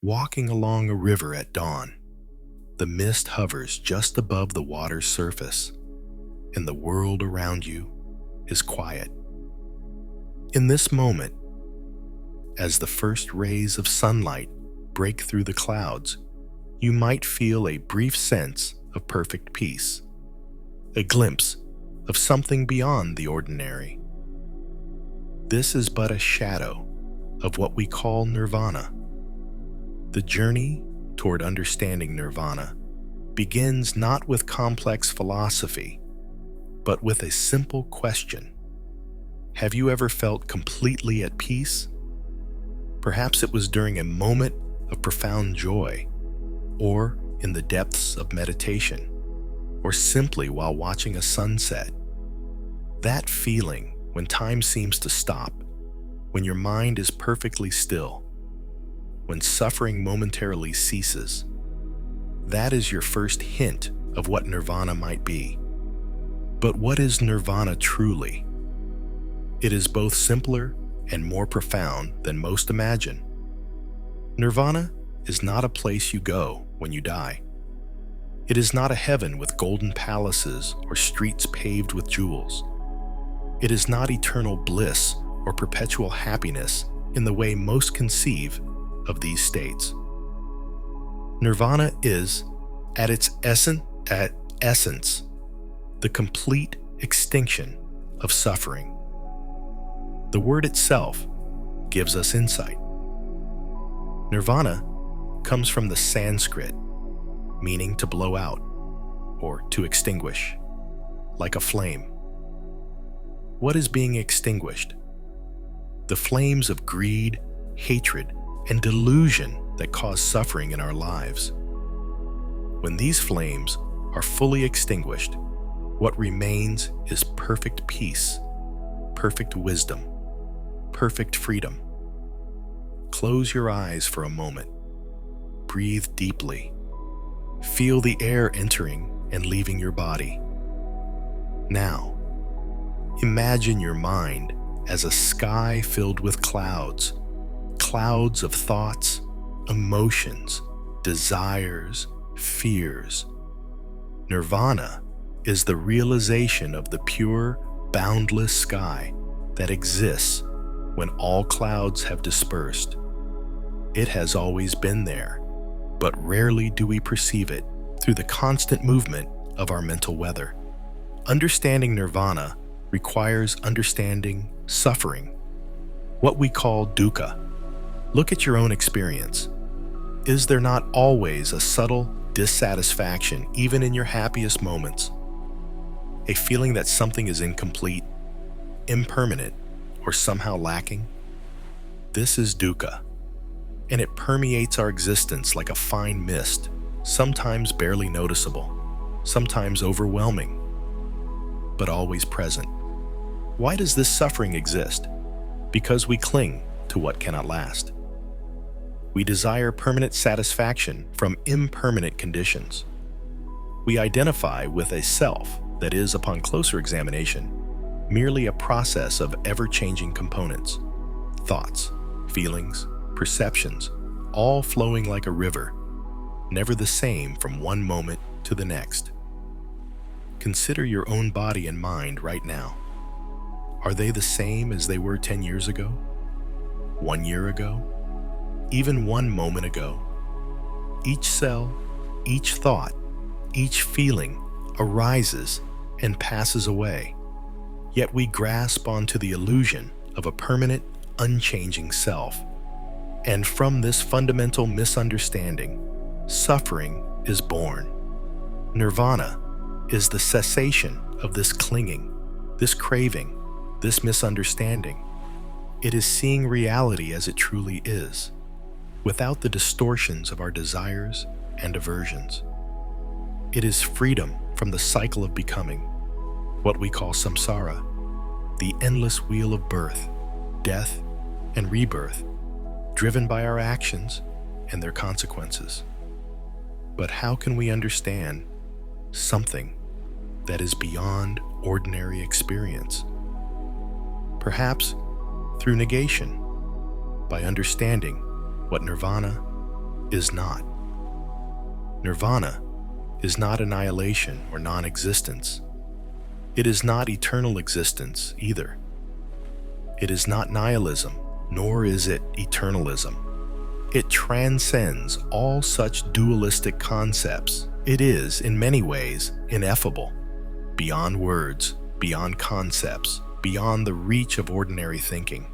Walking along a river at dawn, the mist hovers just above the water's surface, and the world around you is quiet. In this moment, as the first rays of sunlight break through the clouds, you might feel a brief sense of perfect peace, a glimpse of something beyond the ordinary. This is but a shadow of what we call nirvana. The journey toward understanding nirvana begins not with complex philosophy, but with a simple question. Have you ever felt completely at peace? Perhaps it was during a moment of profound joy, or in the depths of meditation, or simply while watching a sunset. That feeling when time seems to stop, when your mind is perfectly still, when suffering momentarily ceases, that is your first hint of what nirvana might be. But what is nirvana truly? It is both simpler and more profound than most imagine. Nirvana is not a place you go when you die. It is not a heaven with golden palaces or streets paved with jewels. It is not eternal bliss or perpetual happiness in the way most conceive of these states. Nirvana is, at its essence, the complete extinction of suffering. The word itself gives us insight. Nirvana comes from the Sanskrit, meaning to blow out or to extinguish, like a flame. What is being extinguished? The flames of greed, hatred, and delusion that cause suffering in our lives. When these flames are fully extinguished, what remains is perfect peace, perfect wisdom, perfect freedom. Close your eyes for a moment. Breathe deeply. Feel the air entering and leaving your body. Now, imagine your mind as a sky filled with clouds of thoughts, emotions, desires, fears. Nirvana is the realization of the pure, boundless sky that exists when all clouds have dispersed. It has always been there, but rarely do we perceive it through the constant movement of our mental weather. Understanding nirvana requires understanding suffering, what we call dukkha. Look at your own experience. Is there not always a subtle dissatisfaction even in your happiest moments? A feeling that something is incomplete, impermanent, or somehow lacking? This is dukkha, and it permeates our existence like a fine mist, sometimes barely noticeable, sometimes overwhelming, but always present. Why does this suffering exist? Because we cling to what cannot last. We desire permanent satisfaction from impermanent conditions. We identify with a self that is, upon closer examination, merely a process of ever-changing components, thoughts, feelings, perceptions, all flowing like a river, never the same from one moment to the next. Consider your own body and mind right now. Are they the same as they were 10 years ago? 1 year ago? Even 1 moment ago? Each cell, each thought, each feeling arises and passes away. Yet we grasp onto the illusion of a permanent, unchanging self. And from this fundamental misunderstanding, suffering is born. Nirvana is the cessation of this clinging, this craving, this misunderstanding. It is seeing reality as it truly is, without the distortions of our desires and aversions. It is freedom from the cycle of becoming, what we call samsara, the endless wheel of birth, death, and rebirth, driven by our actions and their consequences. But how can we understand something that is beyond ordinary experience? Perhaps through negation, by understanding what nirvana is not. Nirvana is not annihilation or non-existence. It is not eternal existence either. It is not nihilism, nor is it eternalism. It transcends all such dualistic concepts. It is, in many ways, ineffable, beyond words, beyond concepts, beyond the reach of ordinary thinking.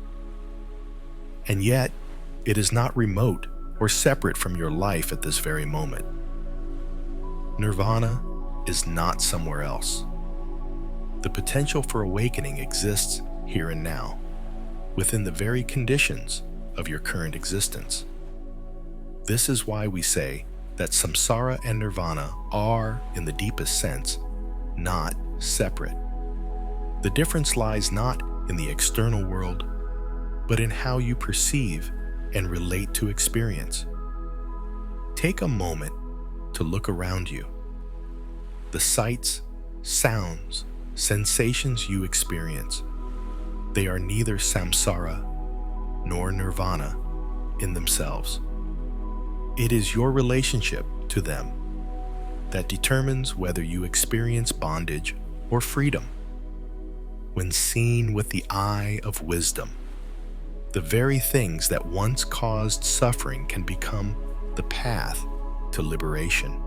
And yet, it is not remote or separate from your life at this very moment. Nirvana is not somewhere else. The potential for awakening exists here and now, within the very conditions of your current existence. This is why we say that Samsara and Nirvana are, in the deepest sense, not separate. The difference lies not in the external world, but in how you perceive and relate to experience. Take a moment to look around you. The sights, sounds, sensations you experience, they are neither samsara nor nirvana in themselves. It is your relationship to them that determines whether you experience bondage or freedom. When seen with the eye of wisdom, the very things that once caused suffering can become the path to liberation.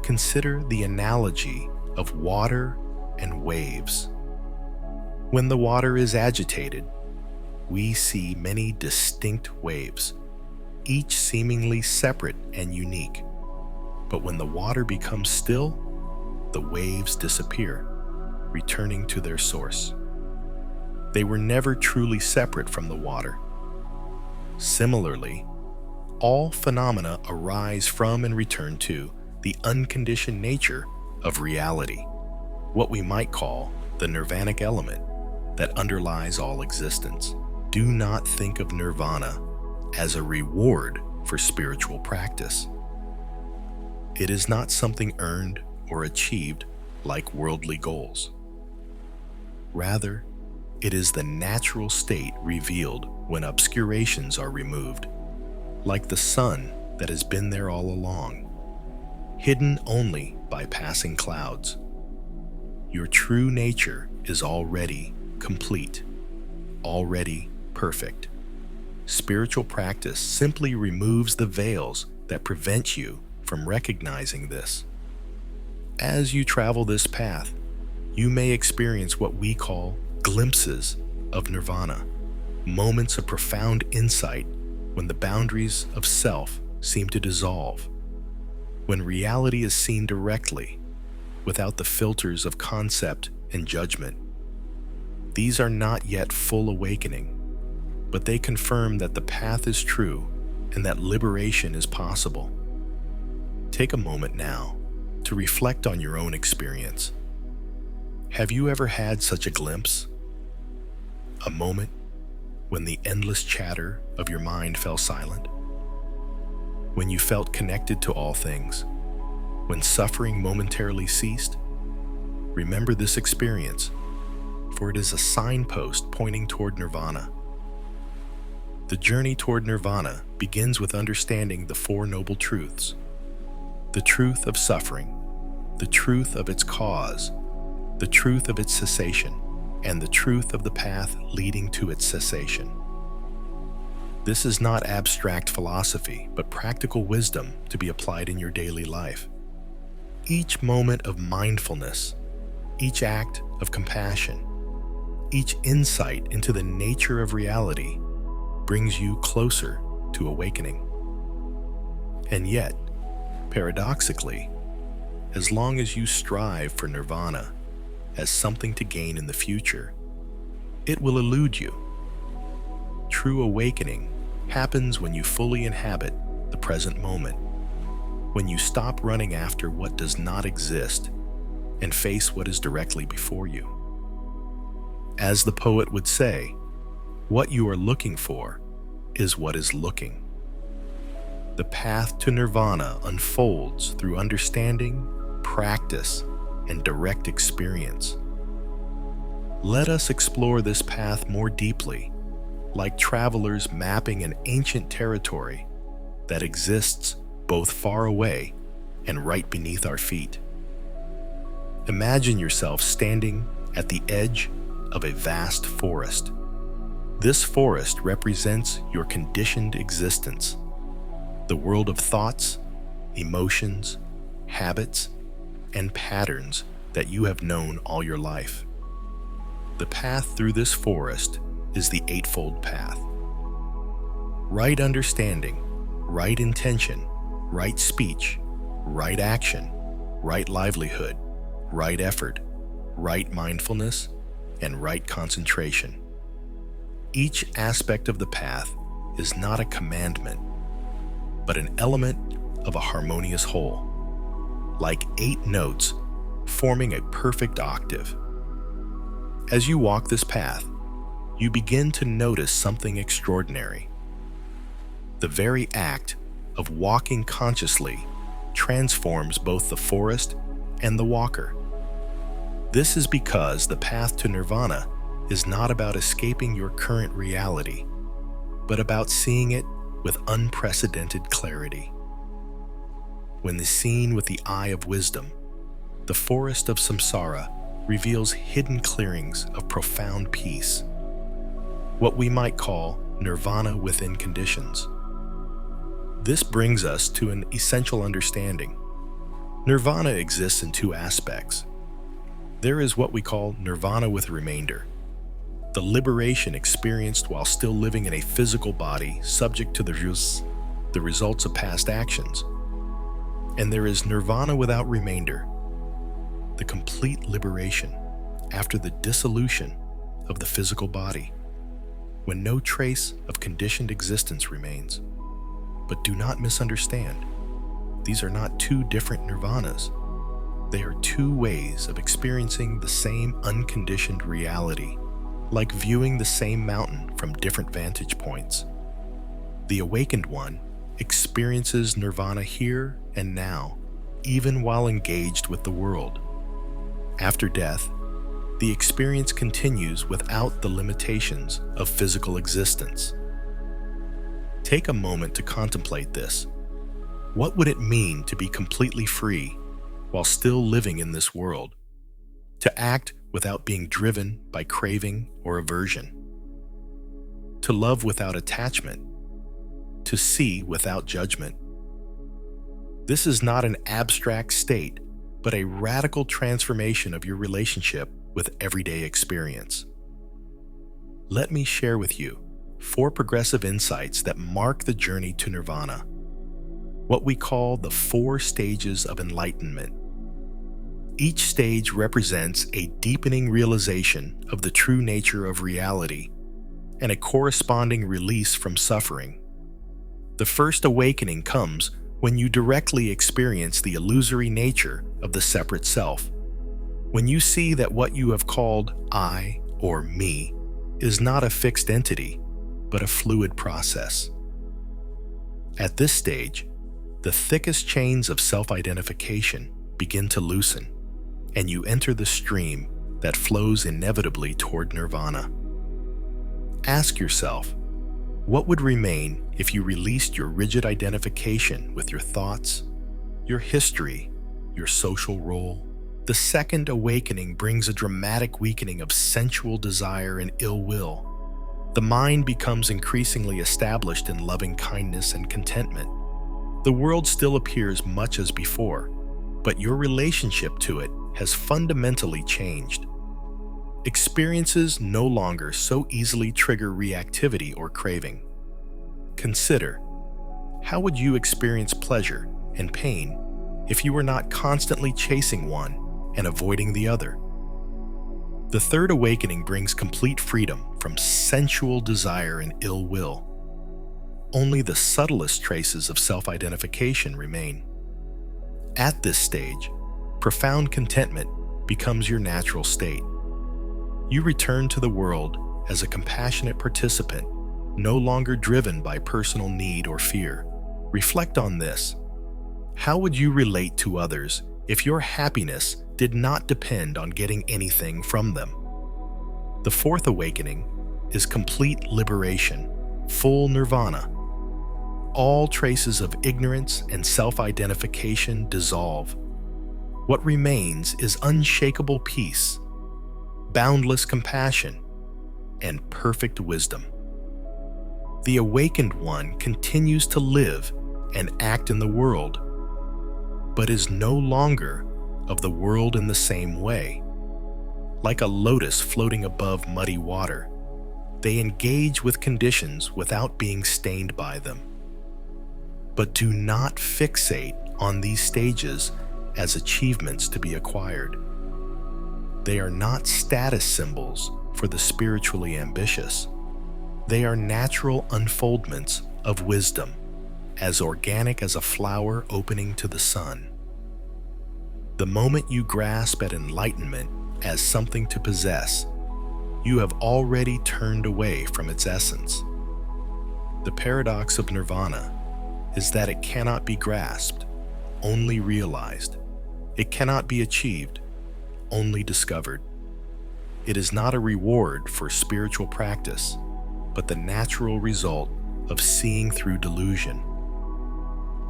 Consider the analogy of water and waves. When the water is agitated, we see many distinct waves, each seemingly separate and unique. But when the water becomes still, the waves disappear, returning to their source. They were never truly separate from the water. Similarly, all phenomena arise from and return to the unconditioned nature of reality, what we might call the nirvanic element that underlies all existence. Do not think of nirvana as a reward for spiritual practice. It is not something earned or achieved like worldly goals. Rather, it is the natural state revealed when obscurations are removed, like the sun that has been there all along, hidden only by passing clouds. Your true nature is already complete, already perfect. Spiritual practice simply removes the veils that prevent you from recognizing this. As you travel this path, you may experience what we call glimpses of nirvana, moments of profound insight when the boundaries of self seem to dissolve, when reality is seen directly, without the filters of concept and judgment. These are not yet full awakening, but they confirm that the path is true and that liberation is possible. Take a moment now to reflect on your own experience. Have you ever had such a glimpse? A moment when the endless chatter of your mind fell silent? When you felt connected to all things? When suffering momentarily ceased? Remember this experience, for it is a signpost pointing toward nirvana. The journey toward nirvana begins with understanding the Four Noble Truths: the truth of suffering, the truth of its cause, the truth of its cessation, and the truth of the path leading to its cessation. This is not abstract philosophy, but practical wisdom to be applied in your daily life. Each moment of mindfulness, each act of compassion, each insight into the nature of reality brings you closer to awakening. And yet, paradoxically, as long as you strive for nirvana as something to gain in the future, it will elude you. True awakening happens when you fully inhabit the present moment, when you stop running after what does not exist and face what is directly before you. As the poet would say, what you are looking for is what is looking. The path to nirvana unfolds through understanding, practice, and direct experience. Let us explore this path more deeply, like travelers mapping an ancient territory, that exists both far away and right beneath our feet. Imagine yourself standing at the edge of a vast forest. This forest represents your conditioned existence, the world of thoughts, emotions, habits, and patterns that you have known all your life. The path through this forest is the Eightfold Path. Right understanding, right intention, right speech, right action, right livelihood, right effort, right mindfulness, and right concentration. Each aspect of the path is not a commandment, but an element of a harmonious whole, like 8 notes forming a perfect octave. As you walk this path, you begin to notice something extraordinary. The very act of walking consciously transforms both the forest and the walker. This is because the path to Nirvana is not about escaping your current reality, but about seeing it with unprecedented clarity. When seen with the eye of wisdom, the forest of Samsara reveals hidden clearings of profound peace, what we might call Nirvana within conditions. This brings us to an essential understanding. Nirvana exists in 2 aspects. There is what we call Nirvana with remainder, the liberation experienced while still living in a physical body subject to the results of past actions. And there is Nirvana without remainder, the complete liberation after the dissolution of the physical body, when no trace of conditioned existence remains. But do not misunderstand. These are not 2 different nirvanas. They are 2 ways of experiencing the same unconditioned reality, like viewing the same mountain from different vantage points. The awakened one experiences nirvana here and now, even while engaged with the world. After death, the experience continues without the limitations of physical existence. Take a moment to contemplate this. What would it mean to be completely free while still living in this world? To act without being driven by craving or aversion? To love without attachment? To see without judgment? This is not an abstract state, but a radical transformation of your relationship with everyday experience. Let me share with you 4 progressive insights that mark the journey to Nirvana, what we call the 4 Stages of Enlightenment. Each stage represents a deepening realization of the true nature of reality and a corresponding release from suffering. The first awakening comes when you directly experience the illusory nature of the separate self, when you see that what you have called I or me is not a fixed entity, but a fluid process. At this stage, the thickest chains of self-identification begin to loosen, and you enter the stream that flows inevitably toward Nirvana. Ask yourself, what would remain if you released your rigid identification with your thoughts, your history, your social role? The second awakening brings a dramatic weakening of sensual desire and ill will. The mind becomes increasingly established in loving kindness and contentment. The world still appears much as before, but your relationship to it has fundamentally changed. Experiences no longer so easily trigger reactivity or craving. Consider, how would you experience pleasure and pain if you were not constantly chasing one and avoiding the other? The third awakening brings complete freedom from sensual desire and ill will. Only the subtlest traces of self-identification remain. At this stage, profound contentment becomes your natural state. You return to the world as a compassionate participant, no longer driven by personal need or fear. Reflect on this. How would you relate to others if your happiness did not depend on getting anything from them? The fourth awakening is complete liberation, full nirvana. all traces of ignorance and self-identification dissolve. What remains is unshakable peace, boundless compassion, and perfect wisdom. The awakened one continues to live and act in the world, but is no longer of the world in the same way. Like a lotus floating above muddy water, they engage with conditions without being stained by them. But do not fixate on these stages as achievements to be acquired. They are not status symbols for the spiritually ambitious. They are natural unfoldments of wisdom, as organic as a flower opening to the sun. The moment you grasp at enlightenment as something to possess, you have already turned away from its essence. The paradox of nirvana is that it cannot be grasped, only realized. It cannot be achieved, only discovered. It is not a reward for spiritual practice, but the natural result of seeing through delusion.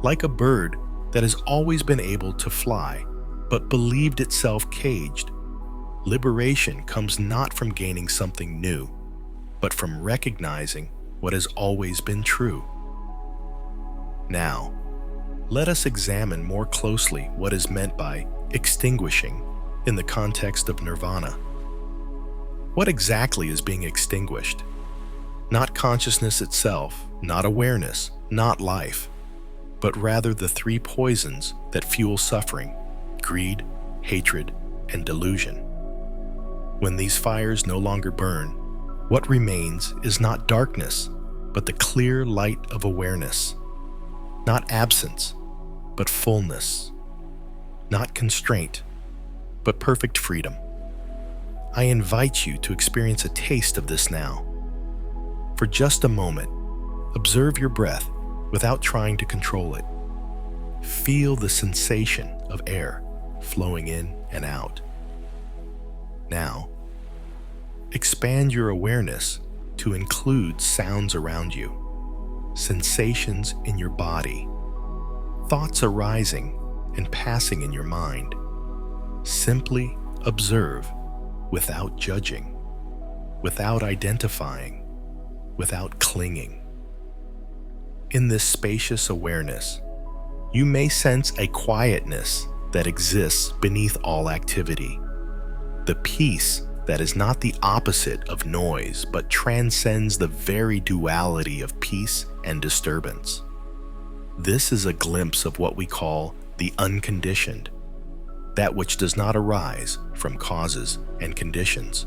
Like a bird that has always been able to fly, but believed itself caged, liberation comes not from gaining something new, but from recognizing what has always been true. Now, let us examine more closely what is meant by extinguishing in the context of nirvana. What exactly is being extinguished? Not consciousness itself, not awareness, not life, but rather the three poisons that fuel suffering: greed, hatred, and delusion. When these fires no longer burn, what remains is not darkness, but the clear light of awareness. Not absence, but fullness. Not constraint, but perfect freedom. I invite you to experience a taste of this now. For just a moment, observe your breath without trying to control it. Feel the sensation of air flowing in and out. Now, expand your awareness to include sounds around you, sensations in your body, thoughts arising and passing in your mind. Simply observe without judging, without identifying, without clinging. In this spacious awareness, you may sense a quietness that exists beneath all activity, the peace that is not the opposite of noise, but transcends the very duality of peace and disturbance. This is a glimpse of what we call the unconditioned, that which does not arise from causes and conditions,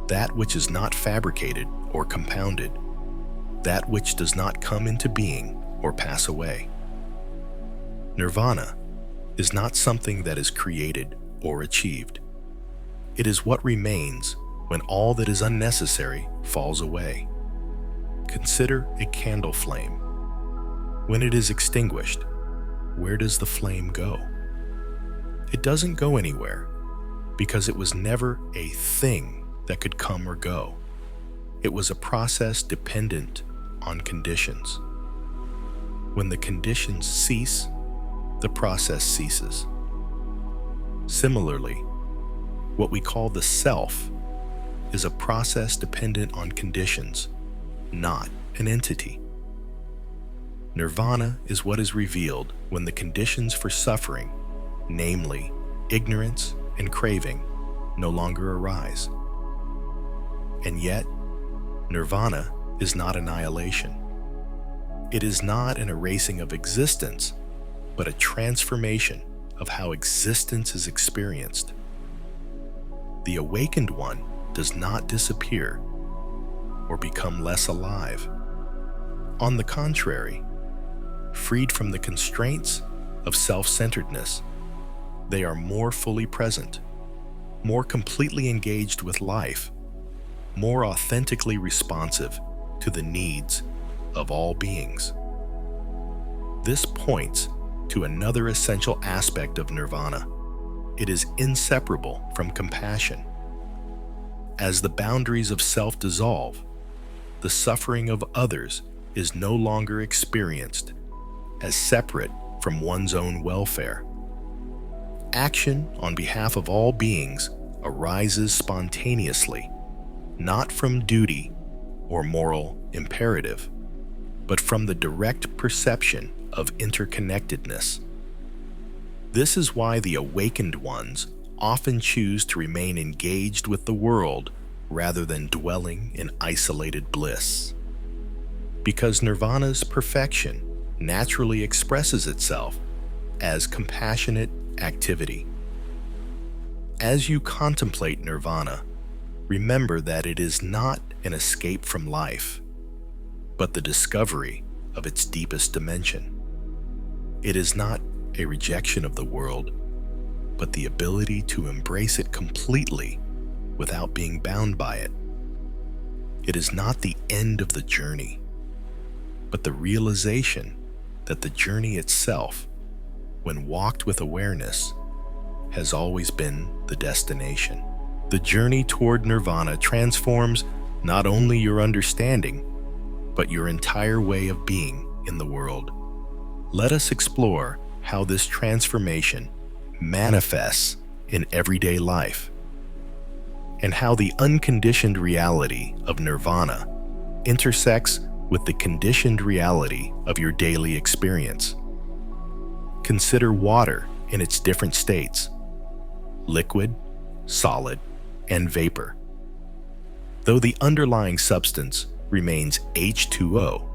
that which is not fabricated or compounded, that which does not come into being or pass away. Nirvana is not something that is created or achieved. It is what remains when all that is unnecessary falls away. Consider a candle flame. When it is extinguished, where does the flame go? It doesn't go anywhere, because it was never a thing that could come or go. It was a process dependent on conditions. When the conditions cease, the process ceases. Similarly, what we call the self is a process dependent on conditions, not an entity. Nirvana is what is revealed when the conditions for suffering, namely ignorance and craving, no longer arise. And yet, nirvana is not annihilation. It is not an erasing of existence, but a transformation of how existence is experienced. The awakened one does not disappear or become less alive. On the contrary, freed from the constraints of self-centeredness, they are more fully present, more completely engaged with life, more authentically responsive to the needs of all beings. This points to another essential aspect of nirvana. It is inseparable from compassion. As the boundaries of self dissolve, the suffering of others is no longer experienced as separate from one's own welfare. Action on behalf of all beings arises spontaneously, not from duty or moral imperative, but from the direct perception of interconnectedness. This is why the awakened ones often choose to remain engaged with the world rather than dwelling in isolated bliss. Because Nirvana's perfection naturally expresses itself as compassionate activity. As you contemplate Nirvana, remember that it is not an escape from life, but the discovery of its deepest dimension. It is not a rejection of the world, but the ability to embrace it completely without being bound by it. It is not the end of the journey, but the realization that the journey itself, when walked with awareness, has always been the destination. The journey toward Nirvana transforms not only your understanding, but your entire way of being in the world. Let us explore how this transformation manifests in everyday life, and how the unconditioned reality of Nirvana intersects with the conditioned reality of your daily experience. Consider water in its different states: liquid, solid, and vapor. Though the underlying substance remains H2O,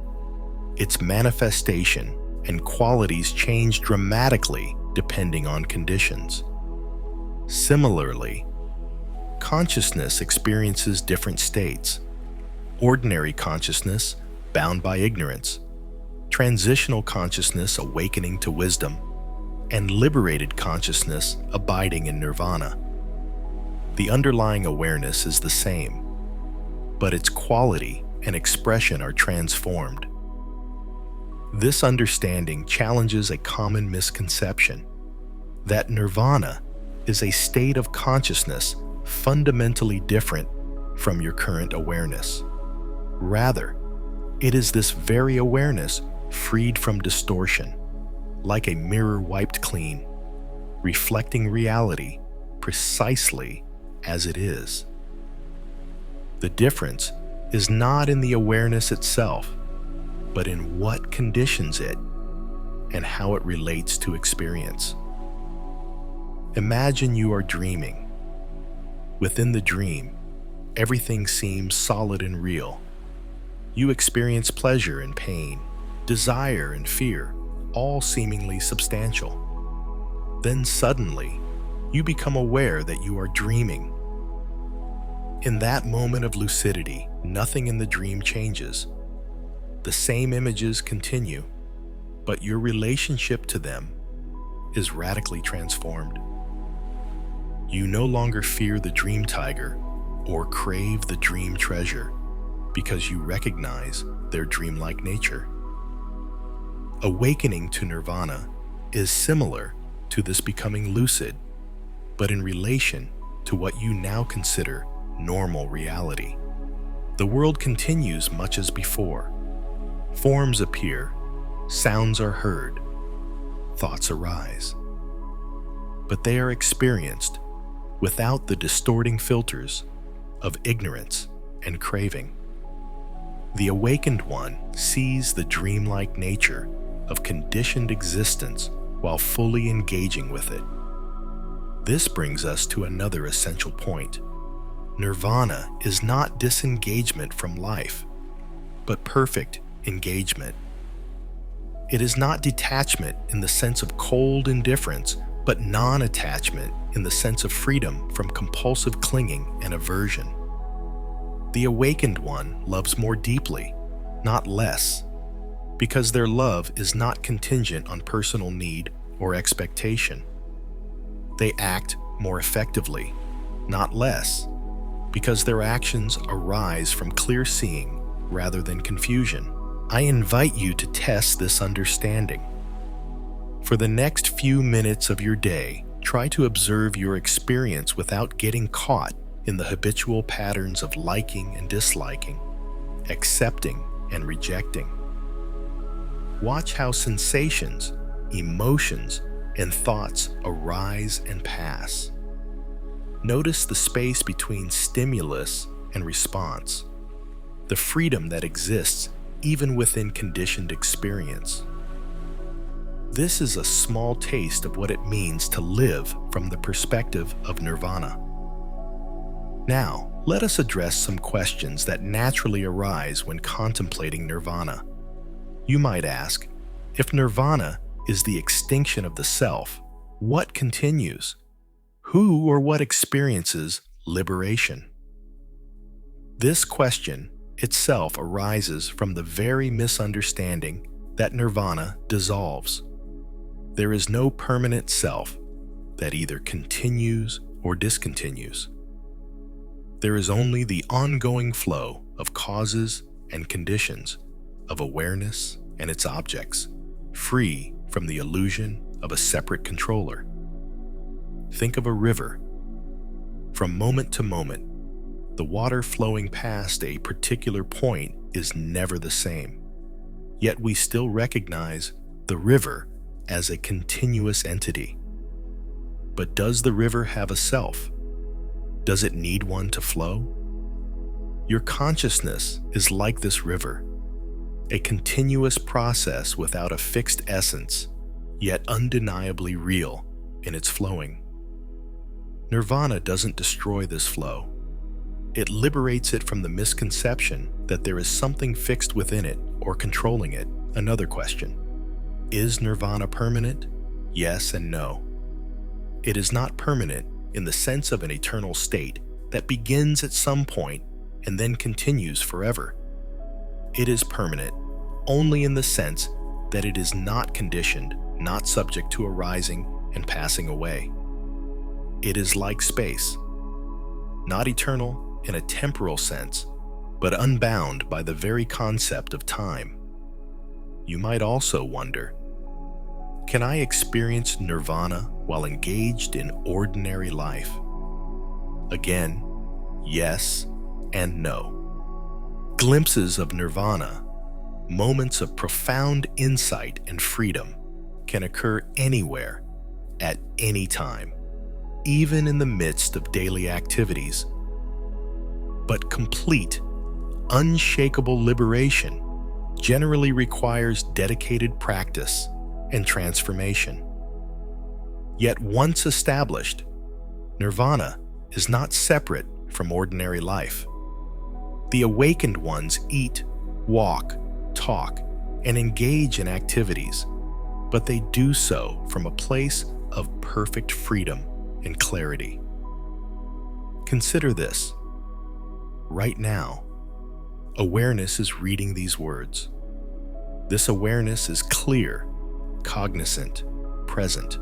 its manifestation and qualities change dramatically depending on conditions. Similarly, consciousness experiences different states: ordinary consciousness bound by ignorance, transitional consciousness awakening to wisdom, and liberated consciousness abiding in nirvana. The underlying awareness is the same, but its quality and expression are transformed. This understanding challenges a common misconception that nirvana is a state of consciousness fundamentally different from your current awareness. Rather, it is this very awareness freed from distortion, like a mirror wiped clean, reflecting reality precisely as it is. The difference is not in the awareness itself, but in what conditions it and how it relates to experience. Imagine you are dreaming. Within the dream, everything seems solid and real. You experience pleasure and pain, desire and fear, all seemingly substantial. Then suddenly, you become aware that you are dreaming. In that moment of lucidity, nothing in the dream changes. The same images continue, but your relationship to them is radically transformed. You no longer fear the dream tiger or crave the dream treasure because you recognize their dreamlike nature. Awakening to nirvana is similar to this becoming lucid, but in relation to what you now consider normal reality. The world continues much as before. Forms appear, sounds are heard, thoughts arise. But they are experienced without the distorting filters of ignorance and craving. The awakened one sees the dreamlike nature of conditioned existence while fully engaging with it. This brings us to another essential point. Nirvana is not disengagement from life, but perfect engagement. It is not detachment in the sense of cold indifference, but non-attachment in the sense of freedom from compulsive clinging and aversion. The awakened one loves more deeply, not less, because their love is not contingent on personal need or expectation. They act more effectively, not less, because their actions arise from clear seeing rather than confusion. I invite you to test this understanding. For the next few minutes of your day, try to observe your experience without getting caught in the habitual patterns of liking and disliking, accepting and rejecting. Watch how sensations, emotions, and thoughts arise and pass. Notice the space between stimulus and response, the freedom that exists even within conditioned experience. This is a small taste of what it means to live from the perspective of nirvana. Now, let us address some questions that naturally arise when contemplating nirvana. You might ask, if nirvana is the extinction of the self, what continues? Who or what experiences liberation? This question itself arises from the very misunderstanding that nirvana dissolves. There is no permanent self that either continues or discontinues. There is only the ongoing flow of causes and conditions, of awareness and its objects, free from the illusion of a separate controller. Think of a river. From moment to moment, the water flowing past a particular point is never the same. Yet we still recognize the river as a continuous entity. But does the river have a self? Does it need one to flow? Your consciousness is like this river, a continuous process without a fixed essence, yet undeniably real in its flowing. Nirvana doesn't destroy this flow. It liberates it from the misconception that there is something fixed within it or controlling it. Another question. Is nirvana permanent? Yes and no. It is not permanent in the sense of an eternal state that begins at some point and then continues forever. It is permanent only in the sense that it is not conditioned, not subject to arising and passing away. It is like space, not eternal in a temporal sense, but unbound by the very concept of time. You might also wonder, can I experience nirvana while engaged in ordinary life? Again, yes and no. Glimpses of nirvana, moments of profound insight and freedom, can occur anywhere, at any time, even in the midst of daily activities. But complete, unshakable liberation generally requires dedicated practice and transformation. Yet once established, nirvana is not separate from ordinary life. The awakened ones eat, walk, talk, and engage in activities, but they do so from a place of perfect freedom and clarity. Consider this. Right now, awareness is reading these words. This awareness is clear, cognizant, present.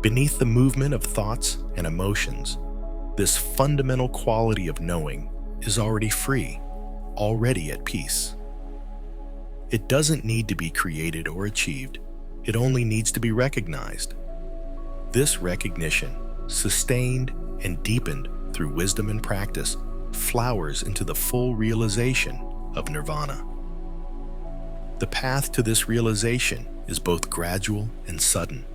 Beneath the movement of thoughts and emotions, this fundamental quality of knowing is already free, already at peace. It doesn't need to be created or achieved, it only needs to be recognized. This recognition, sustained and deepened through wisdom and practice, flowers into the full realization of nirvana. The path to this realization is both gradual and sudden.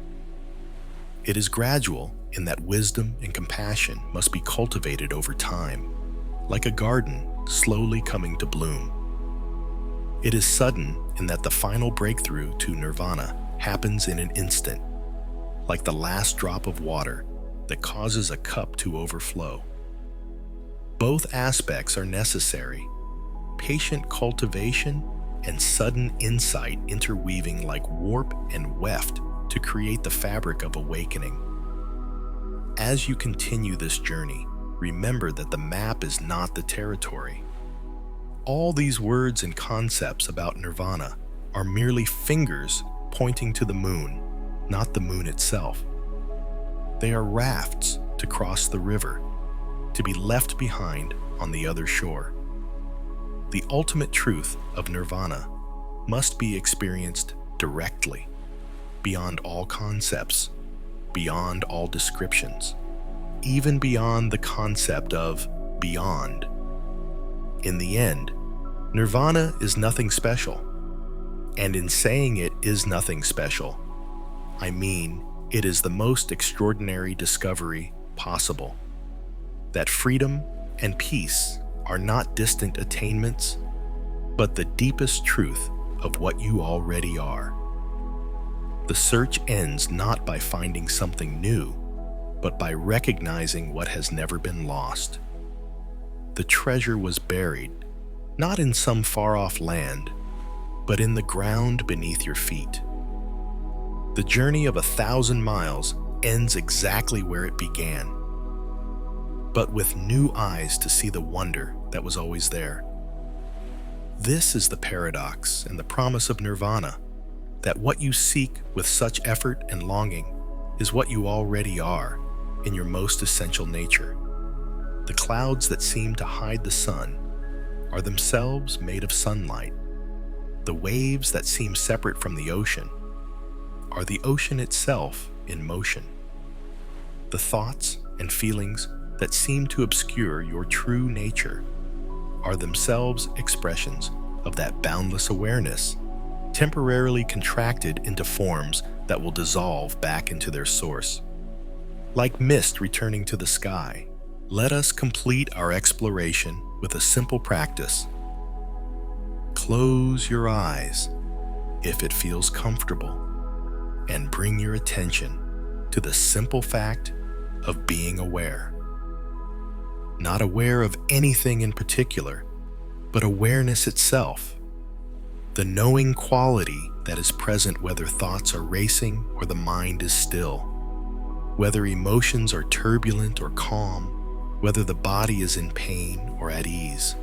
It is gradual in that wisdom and compassion must be cultivated over time, like a garden slowly coming to bloom. It is sudden in that the final breakthrough to nirvana happens in an instant, like the last drop of water that causes a cup to overflow. Both aspects are necessary, patient cultivation and sudden insight interweaving like warp and weft to create the fabric of awakening. As you continue this journey, remember that the map is not the territory. All these words and concepts about nirvana are merely fingers pointing to the moon, not the moon itself. They are rafts to cross the river, to be left behind on the other shore. The ultimate truth of nirvana must be experienced directly, beyond all concepts, beyond all descriptions, even beyond the concept of beyond. In the end, nirvana is nothing special. And in saying it is nothing special, I mean it is the most extraordinary discovery possible. That freedom and peace are not distant attainments, but the deepest truth of what you already are. The search ends not by finding something new, but by recognizing what has never been lost. The treasure was buried, not in some far-off land, but in the ground beneath your feet. The journey of 1,000 miles ends exactly where it began, but with new eyes to see the wonder that was always there. This is the paradox and the promise of Nirvana, that what you seek with such effort and longing is what you already are in your most essential nature. The clouds that seem to hide the sun are themselves made of sunlight. The waves that seem separate from the ocean are the ocean itself in motion. The thoughts and feelings that seem to obscure your true nature are themselves expressions of that boundless awareness, temporarily contracted into forms that will dissolve back into their source. Like mist returning to the sky, let us complete our exploration with a simple practice. Close your eyes if it feels comfortable, and bring your attention to the simple fact of being aware. Not aware of anything in particular, but awareness itself. The knowing quality that is present whether thoughts are racing or the mind is still, whether emotions are turbulent or calm, whether the body is in pain or at ease.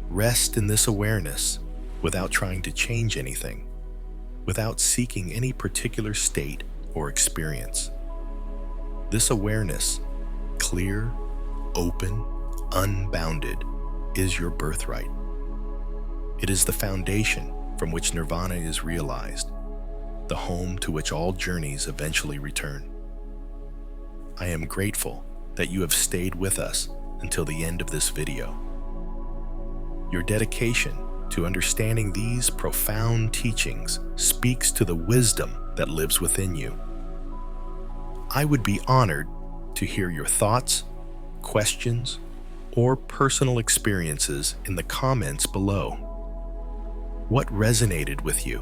Rest in this awareness without trying to change anything, without seeking any particular state or experience. This awareness, clear, open, unbounded, is your birthright. It is the foundation from which Nirvana is realized, the home to which all journeys eventually return. I am grateful that you have stayed with us until the end of this video. Your dedication to understanding these profound teachings speaks to the wisdom that lives within you. I would be honored to hear your thoughts, questions, or personal experiences in the comments below. What resonated with you?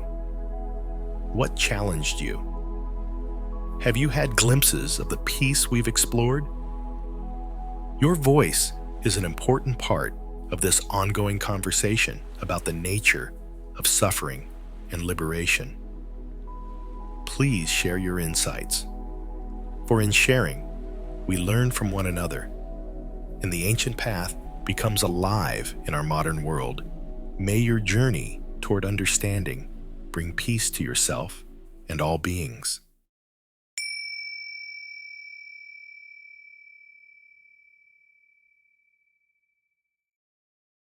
What challenged you? Have you had glimpses of the peace we've explored? Your voice is an important part of this ongoing conversation about the nature of suffering and liberation. Please share your insights, for in sharing, we learn from one another, and the ancient path becomes alive in our modern world. May your journey toward understanding bring peace to yourself and all beings.